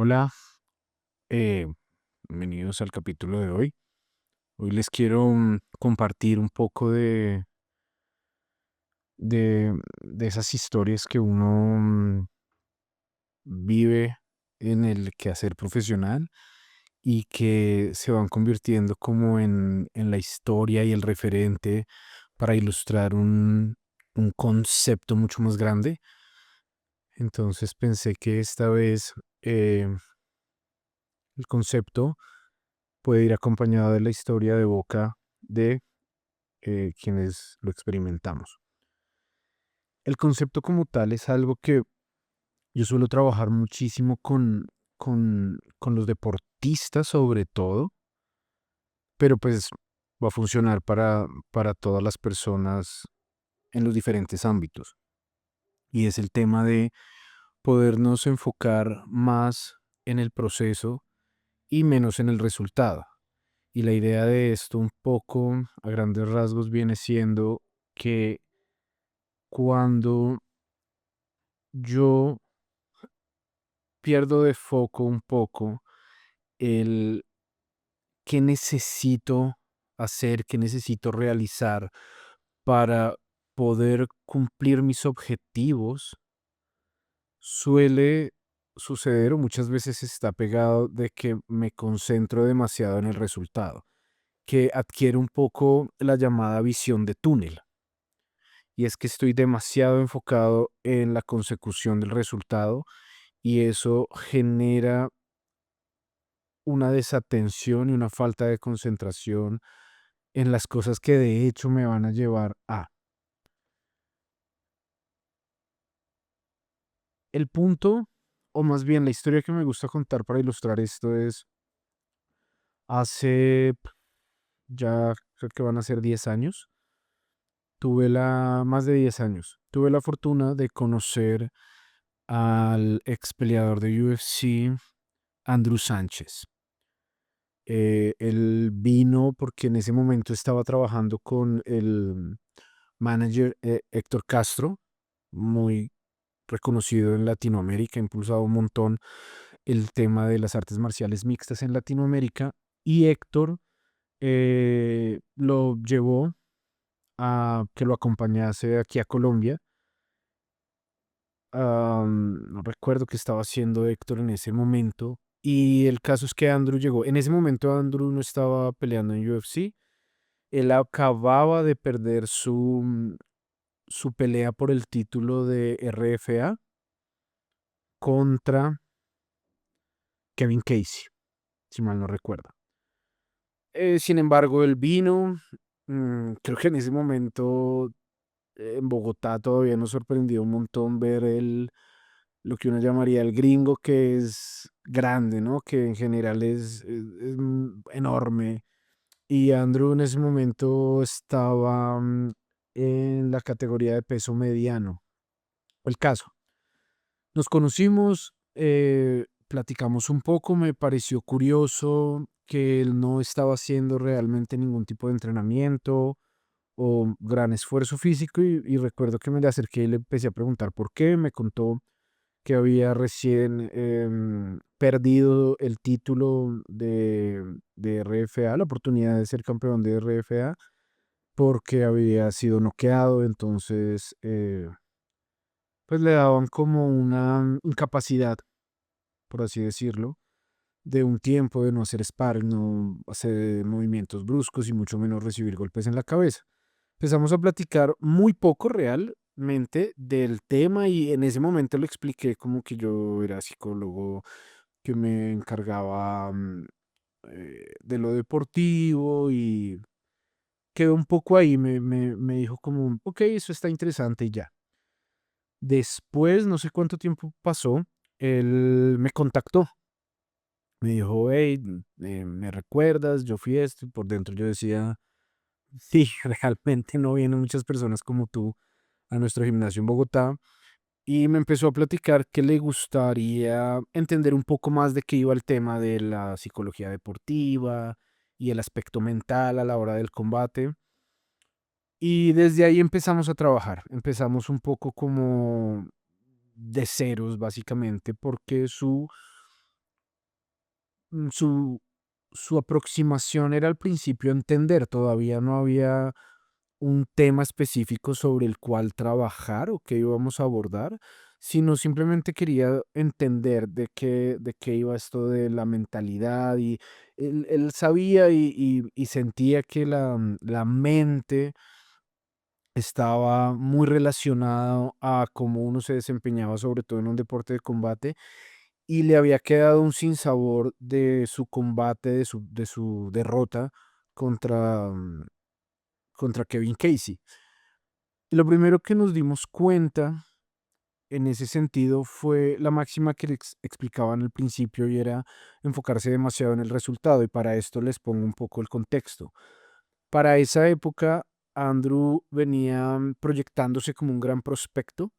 Hola, eh, bienvenidos al capítulo de hoy. Hoy les quiero compartir un poco de esas historias que uno vive en el quehacer profesional y que se van convirtiendo como en la historia y el referente para ilustrar un concepto mucho más grande. Entonces pensé que esta vez el concepto puede ir acompañado de la historia de boca de quienes lo experimentamos. El concepto como tal es algo que yo suelo trabajar muchísimo con los deportistas sobre todo, pero pues va a funcionar para todas las personas en los diferentes ámbitos. Y es el tema de podernos enfocar más en el proceso y menos en el resultado. Y la idea de esto un poco a grandes rasgos viene siendo que cuando yo pierdo de foco un poco el qué necesito hacer, qué necesito realizar para poder cumplir mis objetivos, suele suceder o muchas veces está pegado de que me concentro demasiado en el resultado, que adquiere un poco la llamada visión de túnel. Y es que estoy demasiado enfocado en la consecución del resultado y eso genera una desatención y una falta de concentración en las cosas que de hecho me van a llevar a. El punto, o más bien la historia que me gusta contar para ilustrar esto es hace ya creo que van a ser 10 años, más de 10 años, tuve la fortuna de conocer al ex peleador de UFC, Andrew Sánchez. Él vino porque en ese momento estaba trabajando con el manager Héctor Castro, muy reconocido en Latinoamérica, ha impulsado un montón el tema de las artes marciales mixtas en Latinoamérica. Y Héctor lo llevó a que lo acompañase aquí a Colombia. No recuerdo qué estaba haciendo Héctor en ese momento. Y el caso es que Andrew llegó. En ese momento Andrew no estaba peleando en UFC. Él acababa de perder su pelea por el título de RFA contra Kevin Casey, si mal no recuerdo. Sin embargo, él vino, creo que en ese momento en Bogotá todavía nos sorprendió un montón ver lo que uno llamaría el gringo, que es grande, ¿no? Que en general es enorme. Y Andrew en ese momento estaba en la categoría de peso mediano. El caso. Nos conocimos, platicamos un poco, me pareció curioso que él no estaba haciendo realmente ningún tipo de entrenamiento o gran esfuerzo físico y recuerdo que me le acerqué y le empecé a preguntar por qué, me contó que había recién perdido el título de RFA, la oportunidad de ser campeón de RFA, porque había sido noqueado, entonces pues le daban como una incapacidad, por así decirlo, de un tiempo de no hacer sparring, no hacer movimientos bruscos y mucho menos recibir golpes en la cabeza. Empezamos a platicar muy poco realmente del tema y en ese momento le expliqué como que yo era psicólogo, que me encargaba de lo deportivo y quedó un poco ahí, me dijo como, ok, eso está interesante y ya. Después, no sé cuánto tiempo pasó, él me contactó. Me dijo, hey, ¿me recuerdas? Yo fui esto. Y por dentro yo decía, sí, realmente no vienen muchas personas como tú a nuestro gimnasio en Bogotá. Y me empezó a platicar que le gustaría entender un poco más de qué iba el tema de la psicología deportiva y el aspecto mental a la hora del combate. Y desde ahí empezamos a trabajar. Empezamos un poco como de ceros, básicamente, porque su aproximación era al principio entender, todavía no había un tema específico sobre el cual trabajar o que íbamos a abordar, sino simplemente quería entender de qué iba esto de la mentalidad y él sabía y sentía que la mente estaba muy relacionado a cómo uno se desempeñaba, sobre todo en un deporte de combate, y le había quedado un sinsabor de su combate, de su derrota contra, contra Kevin Casey. Y lo primero que nos dimos cuenta en ese sentido fue la máxima que les explicaba en el principio y era enfocarse demasiado en el resultado. Y para esto les pongo un poco el contexto. Para esa época, Andrew venía proyectándose como un gran prospecto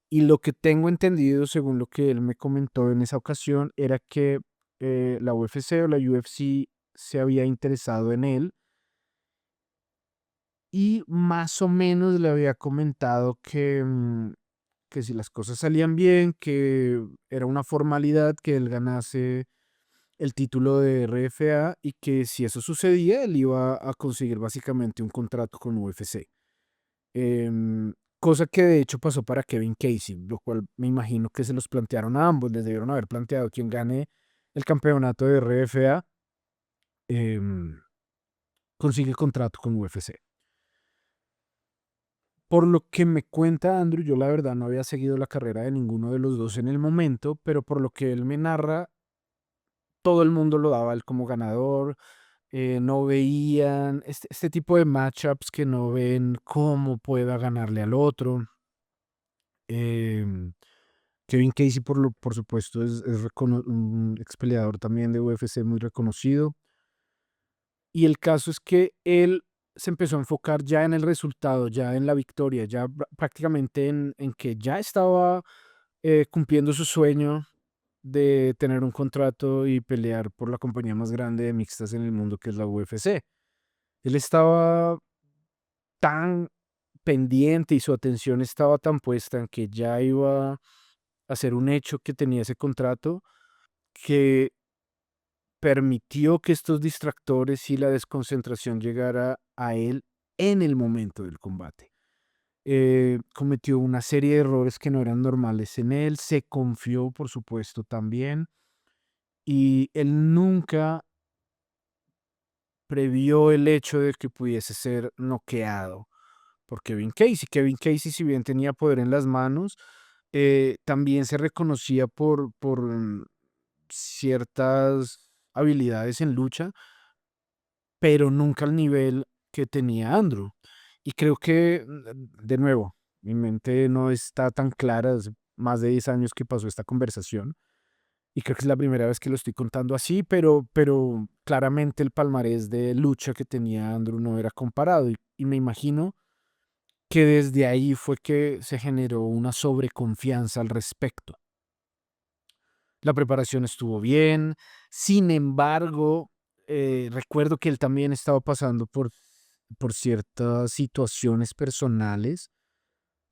y lo que tengo entendido, según lo que él me comentó en esa ocasión, era que la UFC o la UFC se había interesado en él y más o menos le había comentado que si las cosas salían bien, que era una formalidad que él ganase el título de RFA y que si eso sucedía, él iba a conseguir básicamente un contrato con UFC. Cosa que de hecho pasó para Kevin Casey, lo cual me imagino que se los plantearon a ambos, les debieron haber planteado quien gane el campeonato de RFA, em, consigue contrato con UFC. Por lo que me cuenta Andrew, yo la verdad no había seguido la carrera de ninguno de los dos en el momento, pero por lo que él me narra, todo el mundo lo daba a él como ganador, no veían este tipo de matchups que no ven cómo pueda ganarle al otro. Em, Kevin Casey, por supuesto, es un ex peleador también de UFC muy reconocido. Y el caso es que él se empezó a enfocar ya en el resultado, ya en la victoria, ya prácticamente en que ya estaba cumpliendo su sueño de tener un contrato y pelear por la compañía más grande de mixtas en el mundo, que es la UFC. Él estaba tan pendiente y su atención estaba tan puesta en que ya iba a ser un hecho que tenía ese contrato, que permitió que estos distractores y la desconcentración llegara a él en el momento del combate. Cometió una serie de errores que no eran normales en él, se confió, por supuesto, también, y él nunca previó el hecho de que pudiese ser noqueado por Kevin Casey. Kevin Casey, si bien tenía poder en las manos, también se reconocía por ciertas habilidades en lucha, pero nunca al nivel que tenía Andrew. Y creo que, de nuevo, mi mente no está tan clara, hace más de 10 años que pasó esta conversación, y creo que es la primera vez que lo estoy contando así, pero claramente el palmarés de lucha que tenía Andrew no era comparado, y me imagino que desde ahí fue que se generó una sobreconfianza al respecto. La preparación estuvo bien, sin embargo, recuerdo que él también estaba pasando por ciertas situaciones personales,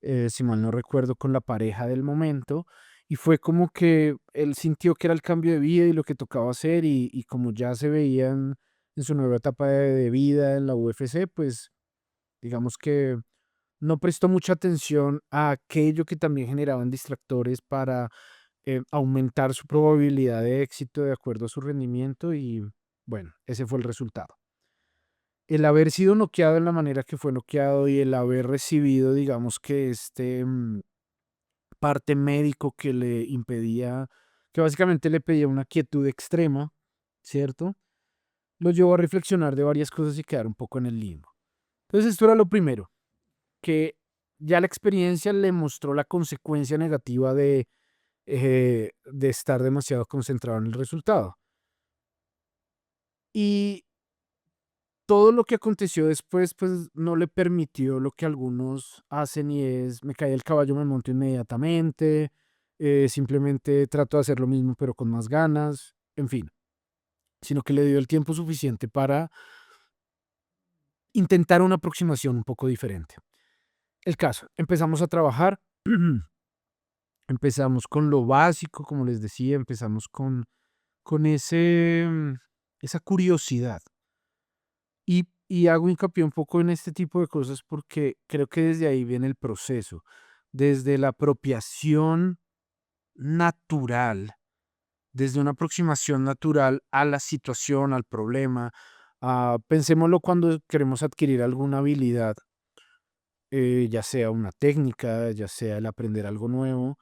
si mal no recuerdo, con la pareja del momento, y fue como que él sintió que era el cambio de vida y lo que tocaba hacer, y como ya se veía en su nueva etapa de vida en la UFC, pues digamos que no prestó mucha atención a aquello que también generaban distractores para aumentar su probabilidad de éxito de acuerdo a su rendimiento y bueno, ese fue el resultado. El haber sido noqueado en la manera que fue noqueado y el haber recibido, digamos que parte médico que le impedía, que básicamente le pedía una quietud extrema, ¿cierto? Lo llevó a reflexionar de varias cosas y quedar un poco en el limbo. Entonces esto era lo primero, que ya la experiencia le mostró la consecuencia negativa de estar demasiado concentrado en el resultado. Y todo lo que aconteció después, pues no le permitió lo que algunos hacen y es, me cae el caballo, me monto inmediatamente, simplemente trato de hacer lo mismo pero con más ganas, en fin, sino que le dio el tiempo suficiente para intentar una aproximación un poco diferente. El caso, empezamos a trabajar, empezamos con lo básico, como les decía, empezamos con con esa curiosidad. Y hago hincapié un poco en este tipo de cosas porque creo que desde ahí viene el proceso, desde la apropiación natural, desde una aproximación natural a la situación, al problema. Pensémoslo cuando queremos adquirir alguna habilidad, ya sea una técnica, ya sea el aprender algo nuevo,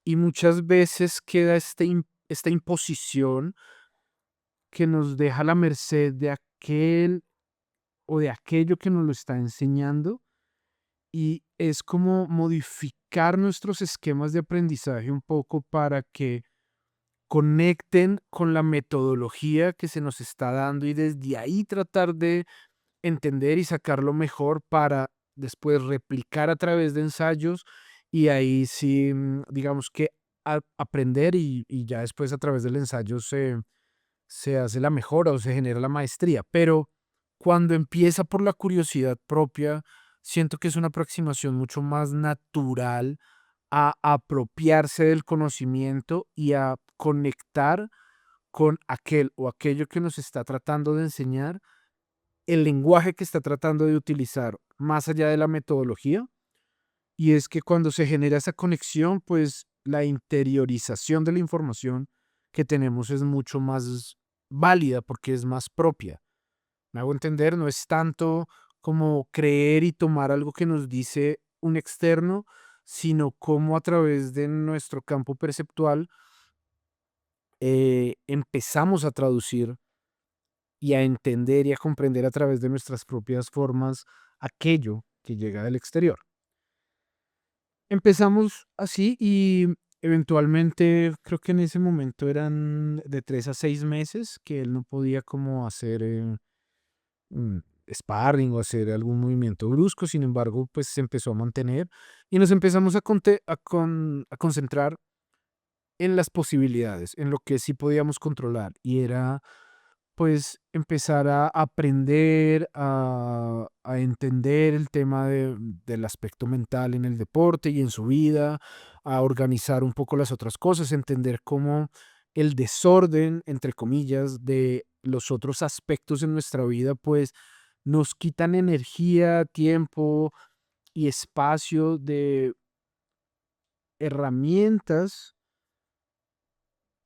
y muchas veces queda esta imposición que nos deja a la merced de aquel o de aquello que nos lo está enseñando, y es como modificar nuestros esquemas de aprendizaje un poco para que conecten con la metodología que se nos está dando y desde ahí tratar de entender y sacarlo mejor para después replicar a través de ensayos y ahí sí, digamos que aprender y ya después a través del ensayo se hace la mejora o se genera la maestría. Pero cuando empieza por la curiosidad propia, siento que es una aproximación mucho más natural a apropiarse del conocimiento y a conectar con aquel o aquello que nos está tratando de enseñar, el lenguaje que está tratando de utilizar más allá de la metodología. Y es que cuando se genera esa conexión, pues la interiorización de la información que tenemos es mucho más válida porque es más propia. Me hago entender, no es tanto como creer y tomar algo que nos dice un externo, sino cómo a través de nuestro campo perceptual empezamos a traducir y a entender y a comprender a través de nuestras propias formas aquello que llega del exterior. Empezamos así y eventualmente creo que en ese momento eran de 3 a 6 meses que él no podía como hacer mm, sparring o hacer algún movimiento brusco. Sin embargo, pues se empezó a mantener y nos empezamos a concentrar en las posibilidades, en lo que sí podíamos controlar, y era pues empezar a aprender a entender el tema del aspecto mental en el deporte y en su vida, a organizar un poco las otras cosas, entender cómo el desorden, entre comillas, de los otros aspectos en nuestra vida, pues nos quitan energía, tiempo y espacio de herramientas,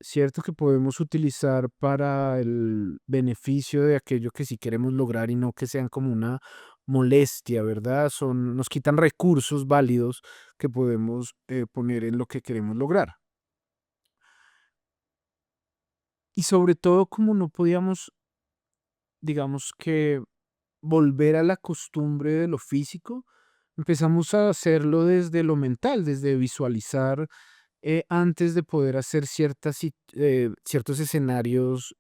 ¿cierto? Que podemos utilizar para el beneficio de aquello que sí queremos lograr y no que sean como una molestia, ¿verdad? Nos quitan recursos válidos que podemos poner en lo que queremos lograr. Y sobre todo, como no podíamos, digamos que, volver a la costumbre de lo físico, empezamos a hacerlo desde lo mental, desde visualizar antes de poder hacer ciertos escenarios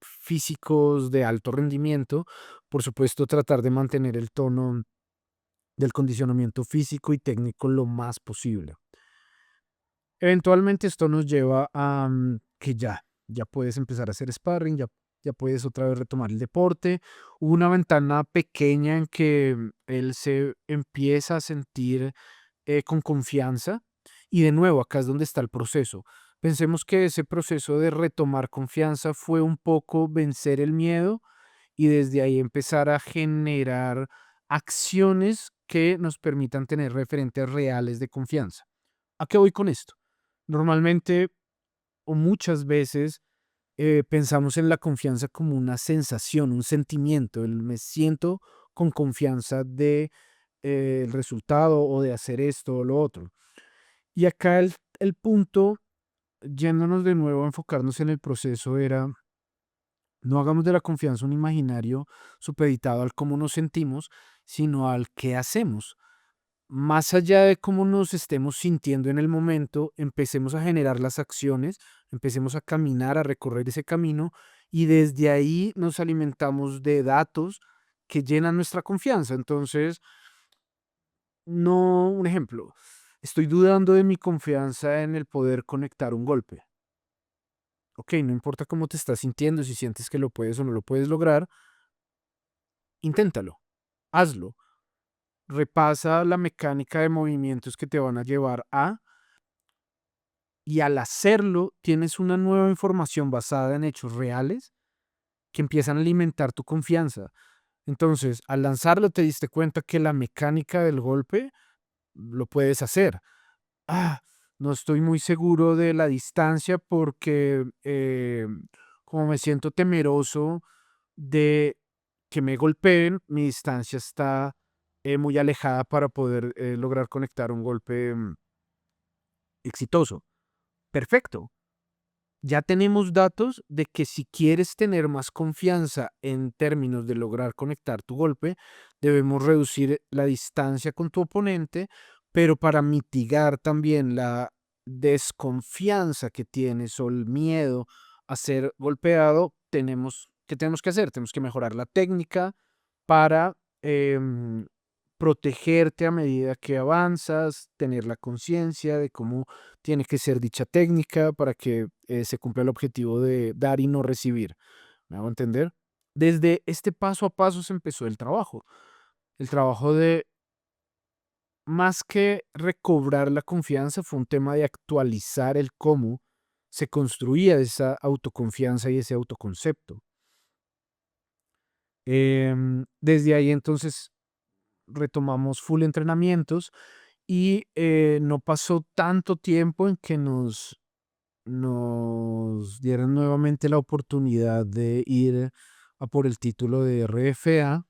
físicos de alto rendimiento. Por supuesto, tratar de mantener el tono del condicionamiento físico y técnico lo más posible. Eventualmente esto nos lleva a que ya puedes empezar a hacer sparring, ya puedes otra vez retomar el deporte. Hubo una ventana pequeña en que él se empieza a sentir con confianza. Y de nuevo, acá es donde está el proceso. Pensemos que ese proceso de retomar confianza fue un poco vencer el miedo y desde ahí empezar a generar acciones que nos permitan tener referentes reales de confianza. ¿A qué voy con esto? Normalmente o muchas veces pensamos en la confianza como una sensación, un sentimiento, el me siento con confianza de el resultado o de hacer esto o lo otro. Y acá el punto, yéndonos de nuevo a enfocarnos en el proceso, era no hagamos de la confianza un imaginario supeditado al cómo nos sentimos, sino al qué hacemos. Más allá de cómo nos estemos sintiendo en el momento, empecemos a generar las acciones, empecemos a caminar, a recorrer ese camino y desde ahí nos alimentamos de datos que llenan nuestra confianza. Entonces, no, un ejemplo, estoy dudando de mi confianza en el poder conectar un golpe. Ok, no importa cómo te estás sintiendo, si sientes que lo puedes o no lo puedes lograr, inténtalo, hazlo. Repasa la mecánica de movimientos que te van a llevar a y al hacerlo tienes una nueva información basada en hechos reales que empiezan a alimentar tu confianza. Entonces, al lanzarlo te diste cuenta que la mecánica del golpe lo puedes hacer. Ah, no estoy muy seguro de la distancia porque como me siento temeroso de que me golpeen, mi distancia está muy alejada para poder lograr conectar un golpe exitoso. Perfecto. Ya tenemos datos de que si quieres tener más confianza en términos de lograr conectar tu golpe, debemos reducir la distancia con tu oponente, pero para mitigar también la desconfianza que tienes o el miedo a ser golpeado, ¿qué tenemos que hacer? Tenemos que mejorar la técnica para protegerte a medida que avanzas, tener la conciencia de cómo tiene que ser dicha técnica para que se cumpla el objetivo de dar y no recibir. ¿Me hago entender? Desde este paso a paso se empezó el trabajo. El trabajo de, más que recobrar la confianza, fue un tema de actualizar el cómo se construía esa autoconfianza y ese autoconcepto. Desde ahí entonces retomamos full entrenamientos y no pasó tanto tiempo en que nos dieron nuevamente la oportunidad de ir a por el título de RFA.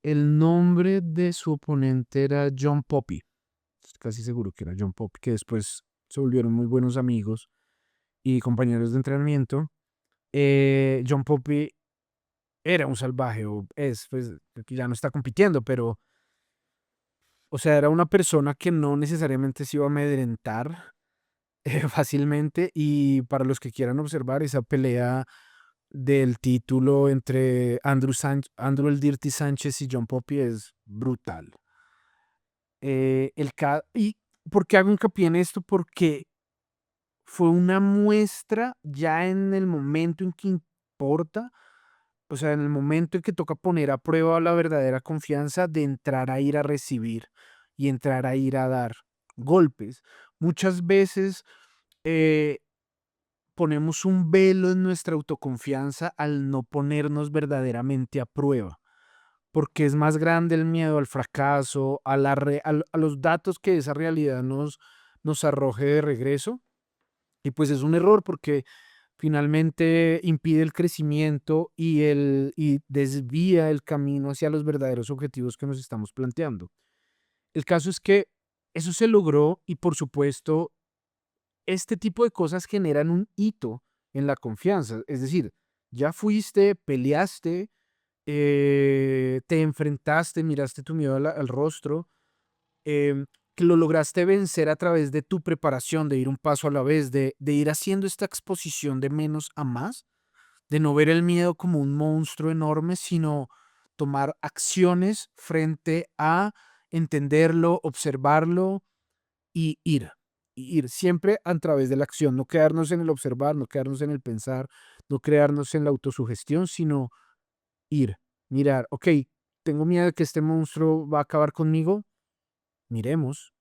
El nombre de su oponente era John Poppy. Estoy casi seguro que era John Poppy, que después se volvieron muy buenos amigos y compañeros de entrenamiento. John Poppy era un salvaje, o es, pues, que ya no está compitiendo, pero, o sea, era una persona que no necesariamente se iba a amedrentar fácilmente. Y para los que quieran observar esa pelea del título entre Andrew el Dirty Sánchez y John Poppy es brutal. ¿Y por qué hago hincapié en esto? Porque fue una muestra ya en el momento en que importa, o sea, en el momento en que toca poner a prueba la verdadera confianza de entrar a ir a recibir y entrar a ir a dar golpes. Muchas veces eh, ponemos un velo en nuestra autoconfianza al no ponernos verdaderamente a prueba, porque es más grande el miedo al fracaso, a los datos que esa realidad nos arroje de regreso. Y pues es un error porque finalmente impide el crecimiento y desvía el camino hacia los verdaderos objetivos que nos estamos planteando. El caso es que eso se logró y por supuesto este tipo de cosas generan un hito en la confianza. Es decir, ya fuiste, peleaste, te enfrentaste, miraste tu miedo al rostro, em, que lo lograste vencer a través de tu preparación, de ir un paso a la vez, de ir haciendo esta exposición de menos a más, de no ver el miedo como un monstruo enorme, sino tomar acciones frente a entenderlo, observarlo y ir. Y ir siempre a través de la acción, no quedarnos en el observar, no quedarnos en el pensar, no quedarnos en la autosugestión, sino ir, mirar, ok, tengo miedo de que este monstruo va a acabar conmigo, miremos,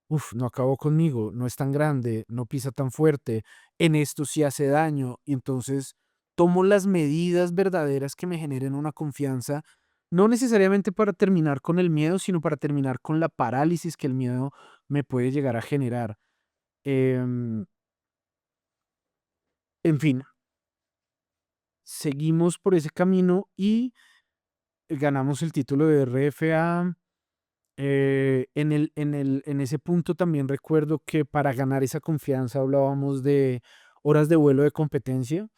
uf, no acabó conmigo, no es tan grande, no pisa tan fuerte, en esto sí hace daño, y entonces tomo las medidas verdaderas que me generen una confianza, no necesariamente para terminar con el miedo, sino para terminar con la parálisis que el miedo me puede llegar a generar. Em, en fin, seguimos por ese camino y ganamos el título de RFA. En ese punto también recuerdo que para ganar esa confianza hablábamos de horas de vuelo de competencia,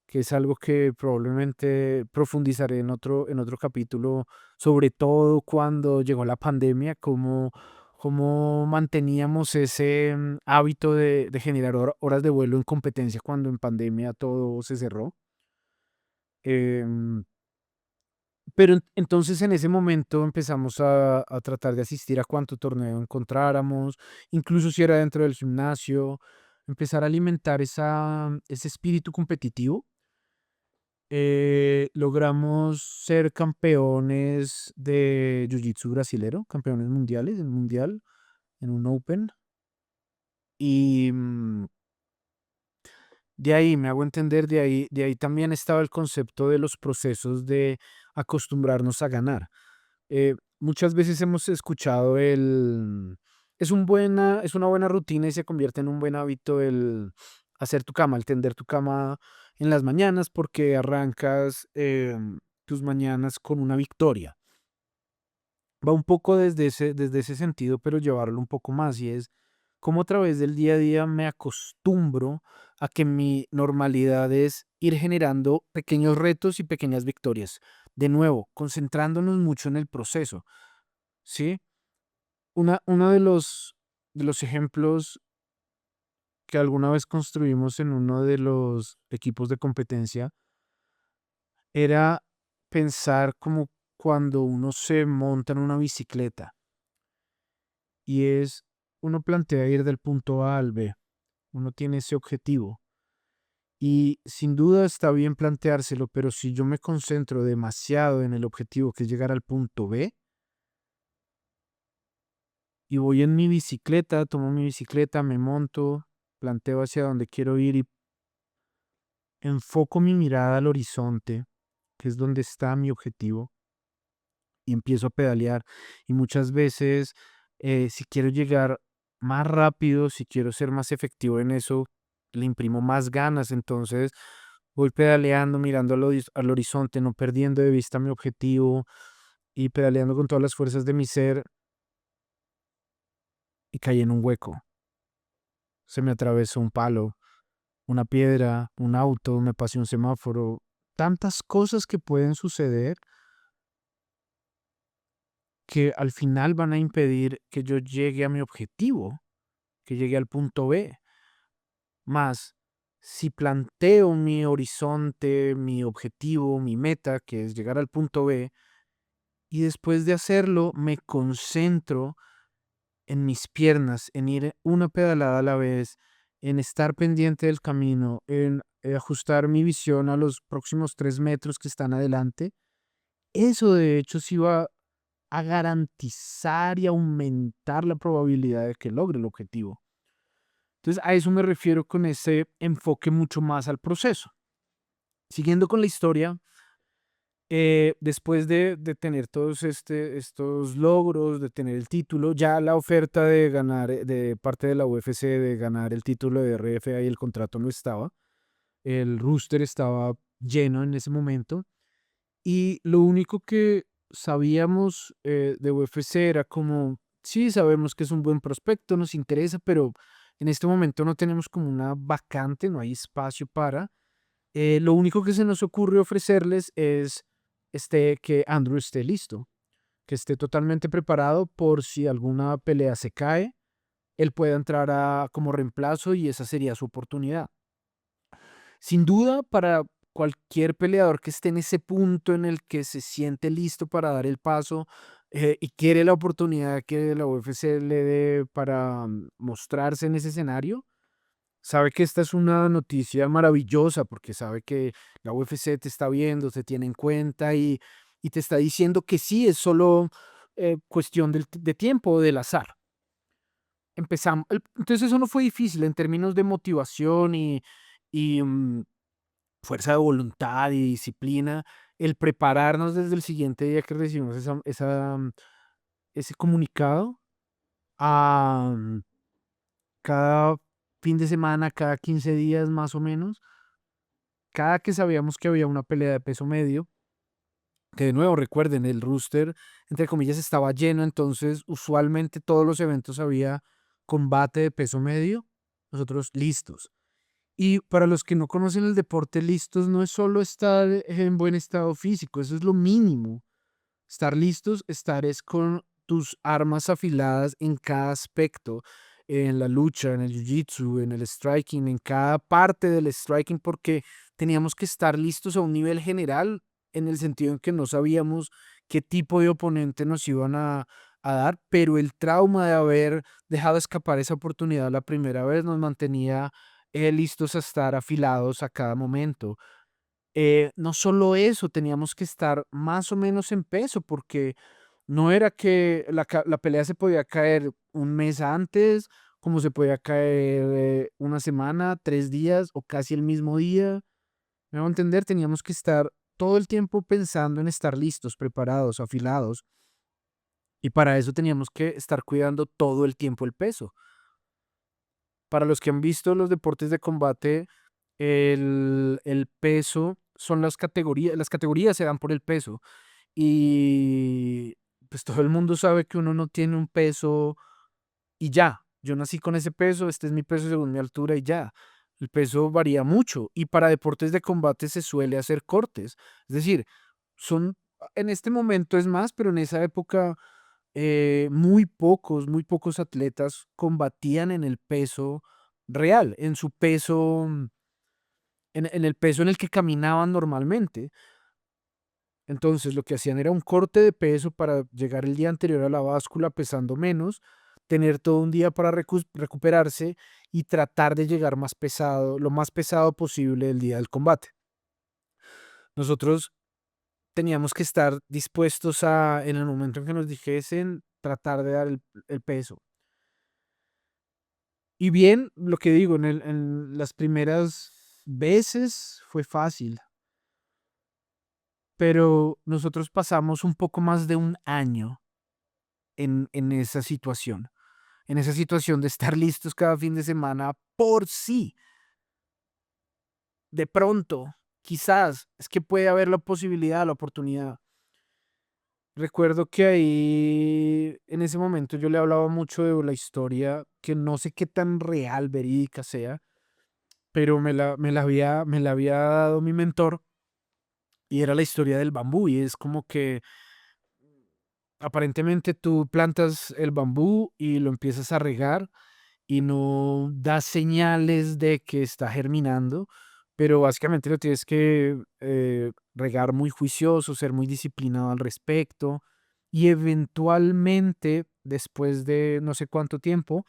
que es algo que probablemente profundizaré en otro capítulo, sobre todo cuando llegó la pandemia, cómo manteníamos ese hábito de generar horas de vuelo en competencia cuando en pandemia todo se cerró. Em, pero entonces en ese momento empezamos a tratar de asistir a cuánto torneo encontráramos, incluso si era dentro del gimnasio, empezar a alimentar ese espíritu competitivo. Logramos ser campeones de Jiu-Jitsu brasilero, campeones mundiales en mundial, en un Open. Y de ahí, me hago entender, de ahí también estaba el concepto de los procesos de acostumbrarnos a ganar. Muchas veces hemos escuchado es una buena rutina y se convierte en un buen hábito el hacer tu cama, el tender tu cama en las mañanas porque arrancas tus mañanas con una victoria. Va un poco desde ese sentido, pero llevarlo un poco más y es cómo a través del día a día me acostumbro a que mi normalidad es ir generando pequeños retos y pequeñas victorias. De nuevo, concentrándonos mucho en el proceso, ¿sí? Uno de los ejemplos que alguna vez construimos en uno de los equipos de competencia era pensar como cuando uno se monta en una bicicleta y uno plantea ir del punto A al B, uno tiene ese objetivo y sin duda está bien planteárselo, pero si yo me concentro demasiado en el objetivo que es llegar al punto B y voy en mi bicicleta, tomo mi bicicleta, me monto, planteo hacia dónde quiero ir y enfoco mi mirada al horizonte, que es donde está mi objetivo, y empiezo a pedalear. Y muchas veces, si quiero llegar más rápido, si quiero ser más efectivo en eso, le imprimo más ganas. Entonces voy pedaleando, mirando al horizonte, no perdiendo de vista mi objetivo y pedaleando con todas las fuerzas de mi ser y caí en un hueco. Se me atravesó un palo, una piedra, un auto, me pasé un semáforo. Tantas cosas que pueden suceder que al final van a impedir que yo llegue a mi objetivo, que llegue al punto B. Más, si planteo mi horizonte, mi objetivo, mi meta, que es llegar al punto B, y después de hacerlo me concentro en mis piernas, en ir una pedalada a la vez, en estar pendiente del camino, en ajustar mi visión a los próximos 3 metros que están adelante, eso de hecho sí va a garantizar y aumentar la probabilidad de que logre el objetivo. Entonces, a eso me refiero con ese enfoque mucho más al proceso. Siguiendo con la historia, después de tener todos estos logros, de tener el título, ya la oferta de ganar, de parte de la UFC, de ganar el título de RFA y el contrato no estaba. El rooster estaba lleno en ese momento. Y lo único que sabíamos de UFC era como, sí, sabemos que es un buen prospecto, nos interesa, pero en este momento no tenemos como una vacante, no hay espacio para. Lo único que se nos ocurre ofrecerles es que Andrew esté listo, que esté totalmente preparado por si alguna pelea se cae, él pueda entrar como reemplazo y esa sería su oportunidad. Sin duda, para cualquier peleador que esté en ese punto en el que se siente listo para dar el paso y quiere la oportunidad que la UFC le dé para mostrarse en ese escenario, sabe que esta es una noticia maravillosa porque sabe que la UFC te está viendo, te tiene en cuenta y te está diciendo que sí, es solo cuestión de tiempo, del azar. Entonces eso no fue difícil en términos de motivación y fuerza de voluntad y disciplina, el prepararnos desde el siguiente día que recibimos ese comunicado a cada fin de semana, cada 15 días más o menos, cada que sabíamos que había una pelea de peso medio, que de nuevo recuerden, el rooster, entre comillas, estaba lleno, entonces usualmente todos los eventos había combate de peso medio, nosotros listos. Y para los que no conocen el deporte, listos no es solo estar en buen estado físico, eso es lo mínimo. Estar listos, estar es con tus armas afiladas en cada aspecto, en la lucha, en el jiu-jitsu, en el striking, en cada parte del striking, porque teníamos que estar listos a un nivel general, en el sentido en que no sabíamos qué tipo de oponente nos iban a dar, pero el trauma de haber dejado escapar esa oportunidad la primera vez nos mantenía listos a estar afilados a cada momento. No solo eso, teníamos que estar más o menos en peso, porque no era que la pelea se podía caer un mes antes, como se podía caer una semana, 3 días o casi el mismo día. Me hago entender, teníamos que estar todo el tiempo pensando en estar listos, preparados, afilados. Y para eso teníamos que estar cuidando todo el tiempo el peso. Para los que han visto los deportes de combate, el peso son las categorías se dan por el peso. Y pues todo el mundo sabe que uno no tiene un peso y ya. Yo nací con ese peso, este es mi peso según mi altura y ya. El peso varía mucho y para deportes de combate se suele hacer cortes. Es decir, son, en este momento es más, pero en esa época muy pocos atletas combatían en el peso real, en su peso, en el peso en el que caminaban normalmente. Entonces, lo que hacían era un corte de peso para llegar el día anterior a la báscula pesando menos, tener todo un día para recuperarse y tratar de llegar más pesado, lo más pesado posible el día del combate. Nosotros teníamos que estar dispuestos a, en el momento en que nos dijesen, tratar de dar el peso. Y bien, lo que digo, en las primeras veces fue fácil, pero nosotros pasamos un poco más de un año en en esa situación de estar listos cada fin de semana por si de pronto, quizás, es que puede haber la posibilidad, la oportunidad. Recuerdo que ahí, en ese momento, yo le hablaba mucho de la historia, que no sé qué tan real, verídica sea, pero me la había dado mi mentor y era la historia del bambú. Y es como que aparentemente tú plantas el bambú y lo empiezas a regar y no da señales de que está germinando, pero básicamente lo tienes que regar muy juicioso, ser muy disciplinado al respecto y eventualmente, después de no sé cuánto tiempo,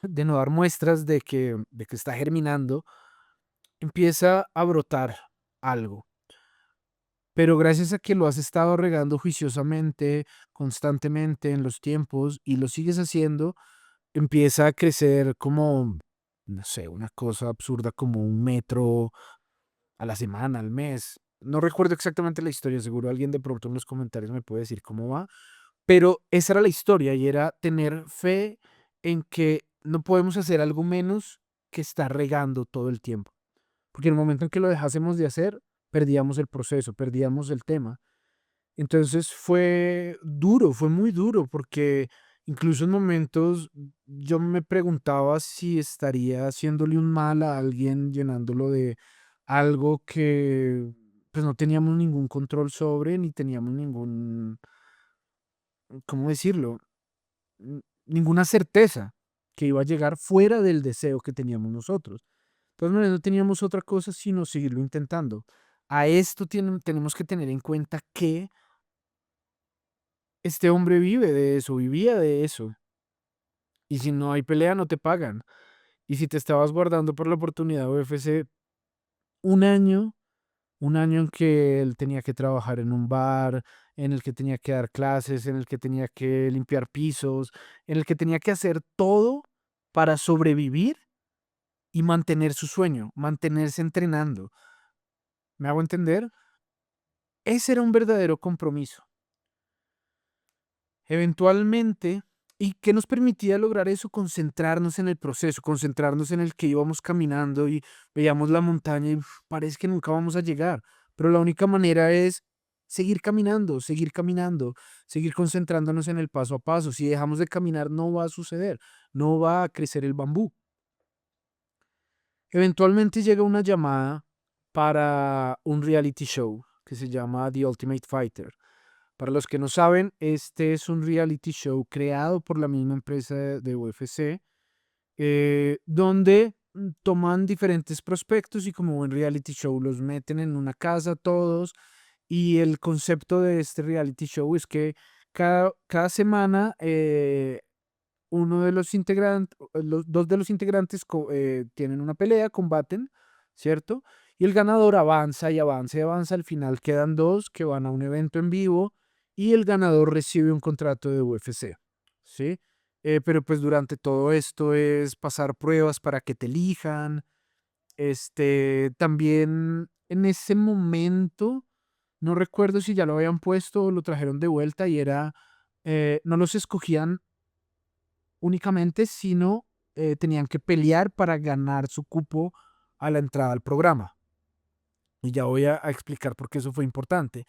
de no dar muestras de que está germinando, empieza a brotar algo. Pero gracias a que lo has estado regando juiciosamente, constantemente en los tiempos y lo sigues haciendo, empieza a crecer como, no sé, una cosa absurda como 1 metro a la semana, al mes. No recuerdo exactamente la historia, seguro alguien de pronto en los comentarios me puede decir cómo va, pero esa era la historia y era tener fe en que no podemos hacer algo menos que estar regando todo el tiempo. Porque en el momento en que lo dejásemos de hacer, perdíamos el proceso, perdíamos el tema. Entonces fue duro, fue muy duro, porque incluso en momentos yo me preguntaba si estaría haciéndole un mal a alguien llenándolo de algo que pues no teníamos ningún control sobre, ni teníamos ningún, ¿cómo decirlo? Ninguna certeza que iba a llegar fuera del deseo que teníamos nosotros. De todas maneras, no teníamos otra cosa sino seguirlo intentando. A esto tenemos que tener en cuenta que este hombre vive de eso, vivía de eso. Y si no hay pelea, no te pagan. Y si te estabas guardando por la oportunidad UFC un año, un año en que él tenía que trabajar en un bar, en el que tenía que dar clases, en el que tenía que limpiar pisos, en el que tenía que hacer todo para sobrevivir y mantener su sueño, mantenerse entrenando. ¿Me hago entender? Ese era un verdadero compromiso. Eventualmente, ¿y qué nos permitía lograr eso? Concentrarnos en el proceso, concentrarnos en el que íbamos caminando y veíamos la montaña y parece que nunca vamos a llegar, pero la única manera es seguir caminando, seguir concentrándonos en el paso a paso. Si dejamos de caminar, no va a suceder, no va a crecer el bambú. Eventualmente llega una llamada para un reality show que se llama The Ultimate Fighter. Para los que no saben, este es un reality show creado por la misma empresa de UFC, donde toman diferentes prospectos y como buen reality show los meten en una casa todos. Y el concepto de este reality show es que cada semana uno de los integrantes, los dos de los integrantes tienen una pelea, combaten, ¿cierto? Y el ganador avanza y avanza y avanza. Al final quedan dos que van a un evento en vivo y el ganador recibe un contrato de UFC, ¿sí? pero pues durante todo esto es pasar pruebas para que te elijan. También en ese momento, no recuerdo si ya lo habían puesto o lo trajeron de vuelta y era, no los escogían únicamente, sino tenían que pelear para ganar su cupo a la entrada al programa. Y ya voy a explicar por qué eso fue importante.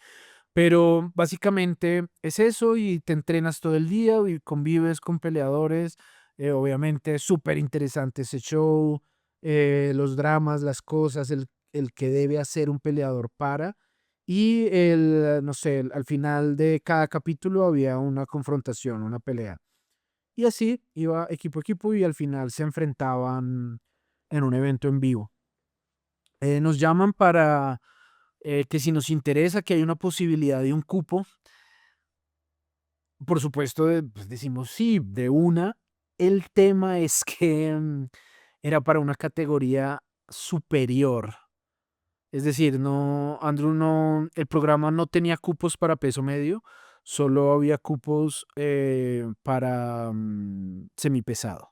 Pero básicamente es eso y te entrenas todo el día y convives con peleadores. Obviamente súper interesante ese show, los dramas, las cosas, el que debe hacer un peleador para. Y no sé, al final de cada capítulo había una confrontación, una pelea. Y así iba equipo a equipo y al final se enfrentaban en un evento en vivo. Nos llaman para que si nos interesa que hay una posibilidad de un cupo, por supuesto, pues decimos sí, de una. El tema es que era para una categoría superior. Es decir, no, Andrew no, el programa no tenía cupos para peso medio, solo había cupos para semipesado.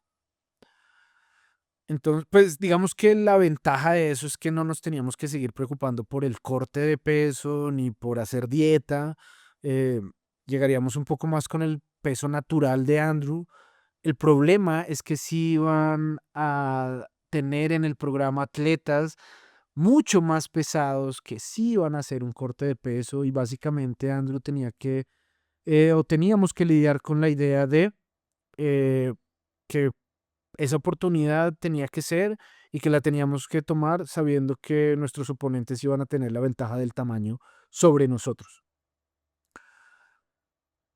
Entonces, pues digamos que la ventaja de eso es que no nos teníamos que seguir preocupando por el corte de peso ni por hacer dieta. eh, Llegaríamos un poco más con el peso natural de Andrew. El problema es que sí iban a tener en el programa atletas mucho más pesados que sí iban a hacer un corte de peso y básicamente Andrew tenía que, o teníamos que lidiar con la idea de eh, que esa oportunidad tenía que ser y que la teníamos que tomar sabiendo que nuestros oponentes iban a tener la ventaja del tamaño sobre nosotros.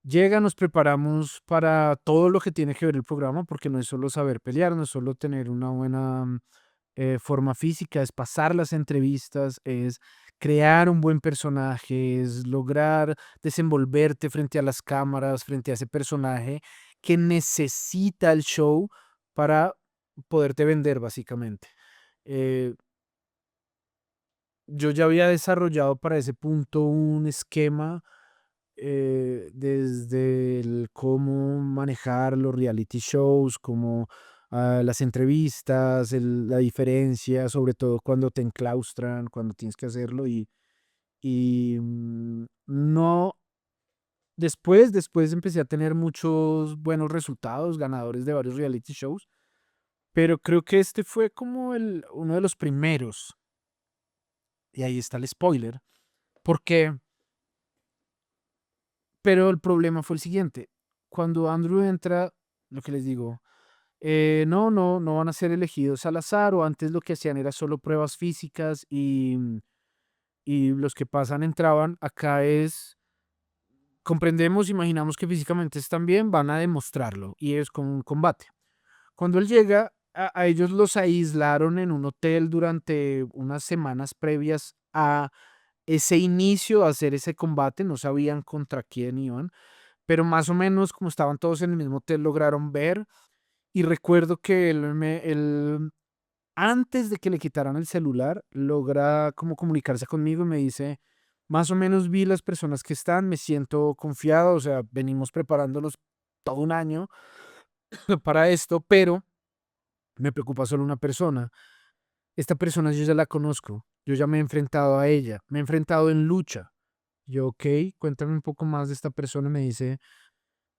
Llega, nos preparamos para todo lo que tiene que ver el programa, porque no es solo saber pelear, no es solo tener una buena forma física, es pasar las entrevistas, es crear un buen personaje, es lograr desenvolverte frente a las cámaras, frente a ese personaje que necesita el show para poderte vender, básicamente. Eh, yo ya había desarrollado para ese punto un esquema desde el cómo manejar los reality shows, como las entrevistas, la diferencia, sobre todo cuando te enclaustran, cuando tienes que hacerlo y no, después empecé a tener muchos buenos resultados, ganadores de varios reality shows, pero creo que este fue como uno de los primeros, y ahí está el spoiler, porque, pero el problema fue el siguiente, cuando Andrew entra, lo que les digo, no van a ser elegidos al azar o antes lo que hacían era solo pruebas físicas y los que pasan entraban. Acá es, comprendemos, imaginamos que físicamente están bien, van a demostrarlo y es con un combate. Cuando él llega, a ellos los aislaron en un hotel durante unas semanas previas a ese inicio, a hacer ese combate, no sabían contra quién iban, pero más o menos como estaban todos en el mismo hotel lograron ver. Y recuerdo que él, antes de que le quitaran el celular, logra como comunicarse conmigo y me dice, más o menos vi las personas que están, me siento confiado, o sea, venimos preparándonos todo un año para esto, pero me preocupa solo una persona. Esta persona yo ya la conozco, yo ya me he enfrentado a ella, me he enfrentado en lucha. Yo, ok, cuéntame un poco más de esta persona. Me dice,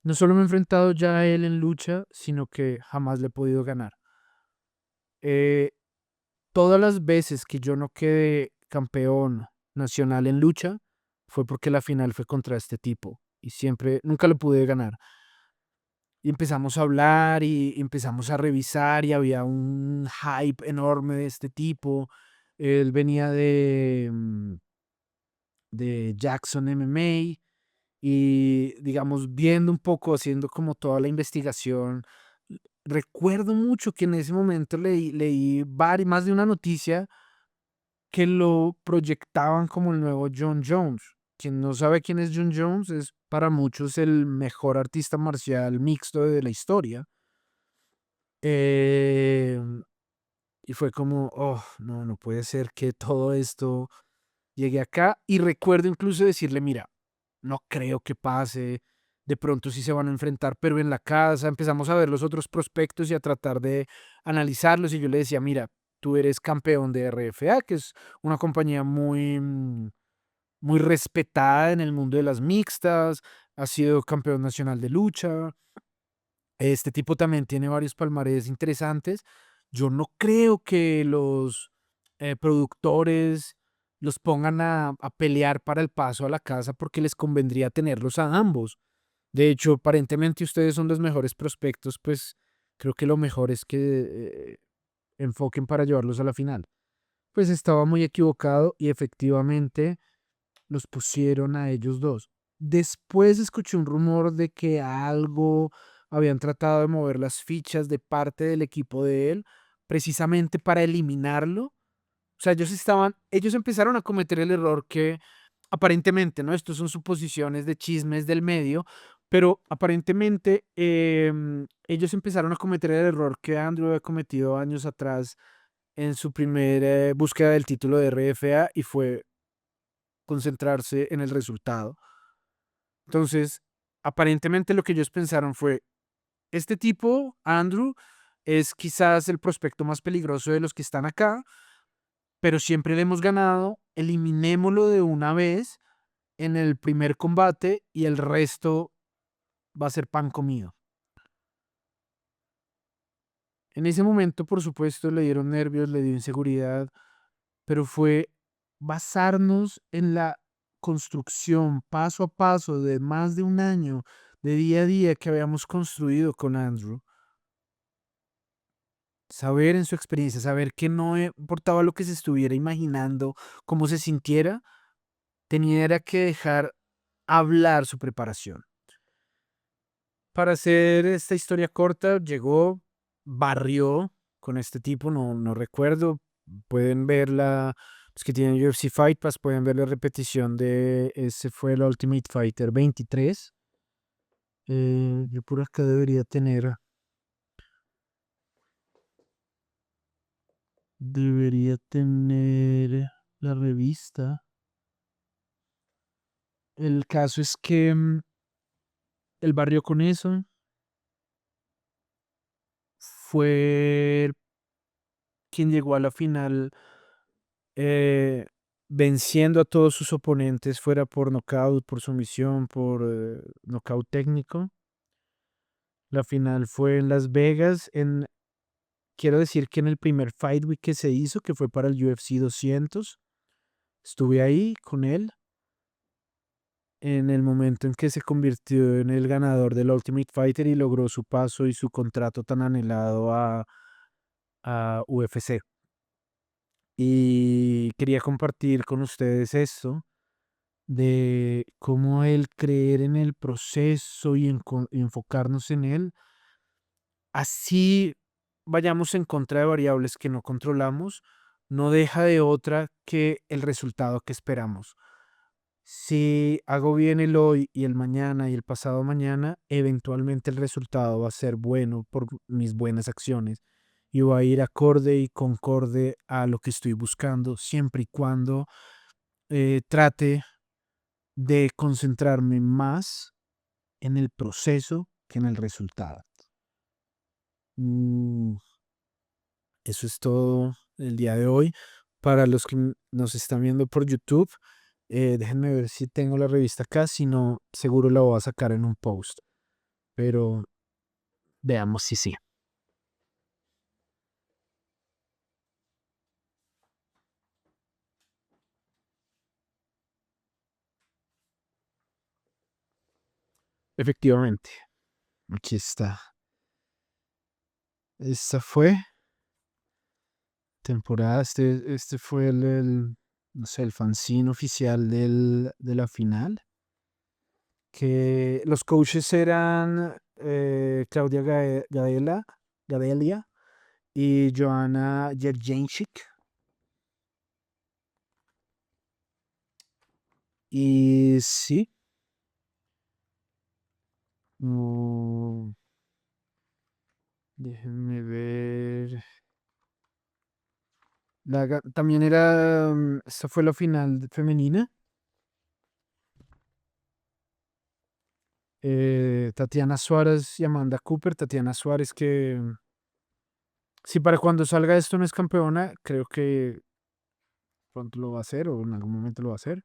no solo me he enfrentado ya a él en lucha, sino que jamás le he podido ganar. Eh, Todas las veces que yo no quedé campeón nacional en lucha fue porque la final fue contra este tipo y siempre, nunca lo pude ganar. Y empezamos a hablar y empezamos a revisar y había un hype enorme de este tipo. Él venía de Jackson MMA y, digamos, viendo un poco, haciendo como toda la investigación. Recuerdo mucho que en ese momento leí más de una noticia que lo proyectaban como el nuevo John Jones. Quien no sabe quién es John Jones es para muchos el mejor artista marcial mixto de la historia. Em, y fue como, oh, no, no puede ser que todo esto llegue acá. Y recuerdo incluso decirle, mira, no creo que pase. de pronto sí se van a enfrentar, pero en la casa empezamos a ver los otros prospectos y a tratar de analizarlos. Y yo le decía, mira, tú eres campeón de RFA, que es una compañía muy respetada en el mundo de las mixtas, ha sido campeón nacional de lucha. Este tipo también tiene varios palmarés interesantes. Yo no creo que los productores los pongan a pelear para el paso a la casa porque les convendría tenerlos a ambos. De hecho, aparentemente ustedes son los mejores prospectos, pues creo que lo mejor es que enfoquen para llevarlos a la final. Pues estaba muy equivocado y efectivamente los pusieron a ellos dos. Después escuché un rumor de que algo habían tratado de mover las fichas de parte del equipo de él, precisamente para eliminarlo. O sea, ellos empezaron a cometer el error que aparentemente, ¿no? Estos son suposiciones de chismes del medio, pero aparentemente ellos empezaron a cometer el error que Andrew había cometido años atrás en su primera búsqueda del título de RFA y fue concentrarse en el resultado. Entonces, aparentemente lo que ellos pensaron fue, este tipo, Andrew, es quizás el prospecto más peligroso de los que están acá, pero siempre le hemos ganado, eliminémoslo de una vez en el primer combate y el resto va a ser pan comido. En ese momento, por supuesto, le dieron nervios, le dio inseguridad, pero fue basarnos en la construcción paso a paso de más de un año, de día a día que habíamos construido con Andrew. Saber en su experiencia, saber que no importaba lo que se estuviera imaginando, cómo se sintiera, tenía era que dejar hablar su preparación. Para hacer esta historia corta, llegó, barrió con este tipo, no recuerdo. Pueden verla, los que tienen UFC Fight Pass, pueden ver la repetición de ese fue el Ultimate Fighter 23. Yo por acá debería tener la revista. El caso es que él barrió con eso. Fue quien llegó a la final eh, venciendo a todos sus oponentes, fuera por nocaut, por sumisión, por nocaut técnico. La final fue en Las Vegas. Quiero decir que en el primer Fight Week que se hizo, que fue para el UFC 200, estuve ahí con él en el momento en que se convirtió en el ganador del Ultimate Fighter y logró su paso y su contrato tan anhelado a UFC. Y quería compartir con ustedes esto de cómo el creer en el proceso y enfocarnos en él, así vayamos en contra de variables que no controlamos, no deja de otra que el resultado que esperamos. Si hago bien el hoy y el mañana y el pasado mañana, eventualmente el resultado va a ser bueno por mis buenas acciones y va a ir acorde y concorde a lo que estoy buscando, siempre y cuando trate de concentrarme más en el proceso que en el resultado. Mm, Eso es todo el día de hoy. Para los que nos están viendo por YouTube, déjenme ver si tengo la revista acá. Si no, seguro la voy a sacar en un post. Pero veamos si sí. Efectivamente, aquí está. Esta fue temporada. Este fue no sé, el fanzine oficial de la final. Que los coaches eran Claudia Gadelia y Joanna Jedrzejczyk. Y sí, mm, déjenme ver. También era, esta fue la final femenina. Tatiana Suárez y Amanda Cooper. Tatiana Suárez que si para cuando salga esto no es campeona, creo que pronto lo va a hacer o en algún momento lo va a hacer.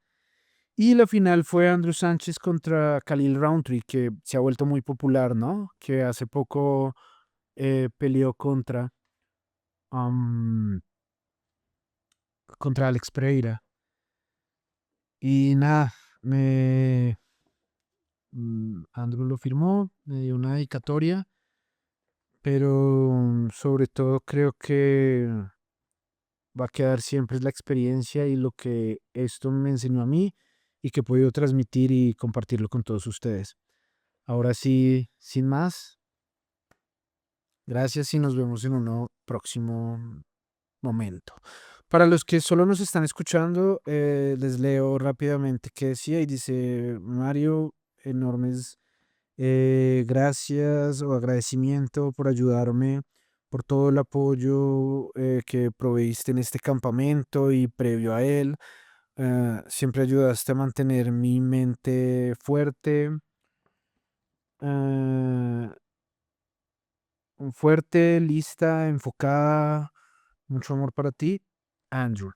Y la final fue Andrew Sánchez contra Khalil Rountree, que se ha vuelto muy popular, ¿no? Que hace poco peleó am, contra Alex Pereira. Y nada, Andrew lo firmó, me dio una dedicatoria, pero sobre todo creo que va a quedar siempre la experiencia y lo que esto me enseñó a mí y que he podido transmitir y compartirlo con todos ustedes. Ahora sí, sin más, gracias y nos vemos en un próximo momento. Para los que solo nos están escuchando, les leo rápidamente qué decía y dice Mario, enormes gracias o agradecimiento por ayudarme, por todo el apoyo que proveíste en este campamento y previo a él. Siempre ayudaste a mantener mi mente fuerte, eh, fuerte, lista, enfocada. Mucho amor para ti, Andrew.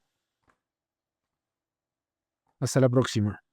Hasta la próxima.